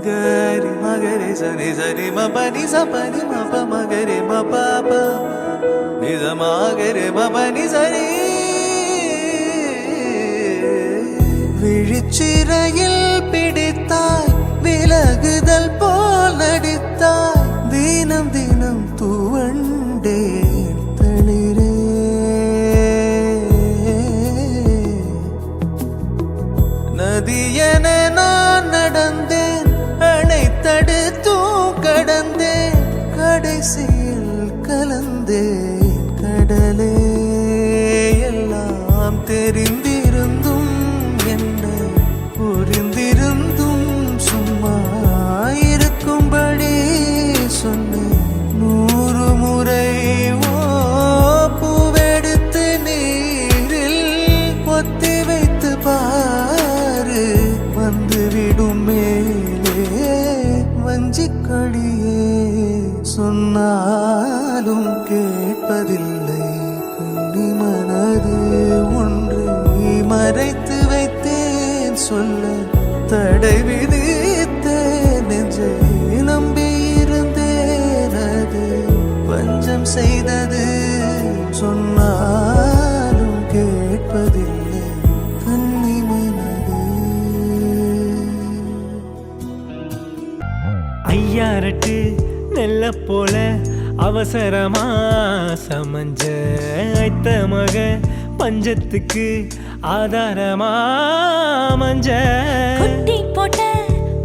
gari magare sani sani ma pani sa pani ma pa magare ma pa pa ni sa magare ma pani sani விழிச்சிறையில் பிடித்தாய் விலகுதல் போல் நடித்தாய் தினம் தினம் தூவண்டே தளிரே நதியென நான் நடந்தேன் அணைத்தடுத்தும் கடந்தேன் கடைசியில் கலந்தேன் கடலே எல்லாம் தெரிந்திருந்தும் புரிந்திருந்தும் சும்மா இருக்கும்படி சொன்னேன் 100 முறை பூவெடுத்து நீரில் பொத்தி வைத்து பாரு வந்துவிடும் மேலே வஞ்சிக்கொடியே சொன்னாலும் கேட்பதில்லை கண்ணி மனது ஒன்றை மறைத்து வைத்தேன் சொல்ல தடை விதித்தேன் நெஞ்சை நம்பியிருந்தேன் அது பஞ்சம் செய்தது சொன்னாலும் கேட்பதில்லை கண்ணி மனது ஐயாரட்டு நெல்ல போல அவசரமா சமஞ்ச ஐத்த மக பஞ்சத்துக்கு ஆதாரமா மஞ்ச குட்டி போட்ட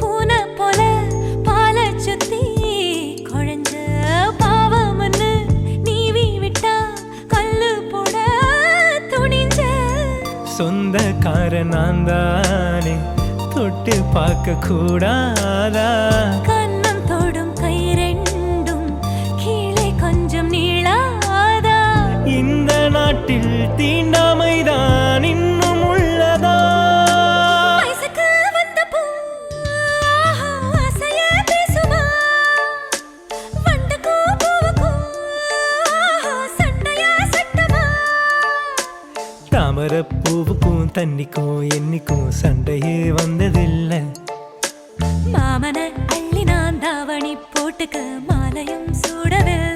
பூனை போல பால சுத்தி குழஞ்ச பாவம்னு நீவி விட்டா கல்லு போட துணிஞ்ச சொந்தக்காரன் நான் தானே தொட்டு பார்க்க கூடாதா கண்ணம் தொடும் கை ரெண்டும் கீழே கொஞ்சம் நீளாதா இந்த நாட்டில் தீண்டாமைதான் இன்னும் உள்ளதா வயசுக்கு வந்த பூ ஆசைய பேசுமா வண்டுக்கும் பூவுக்கும் சண்டையா சட்டமா தாமரை பூவுக்கும் தண்ணிக்கும் என்னைக்கும் சண்டையே வந்ததில்லை மாமன அள்ளி நான் தாவணி போட்டுக்க மாலையும் சூடவில்லை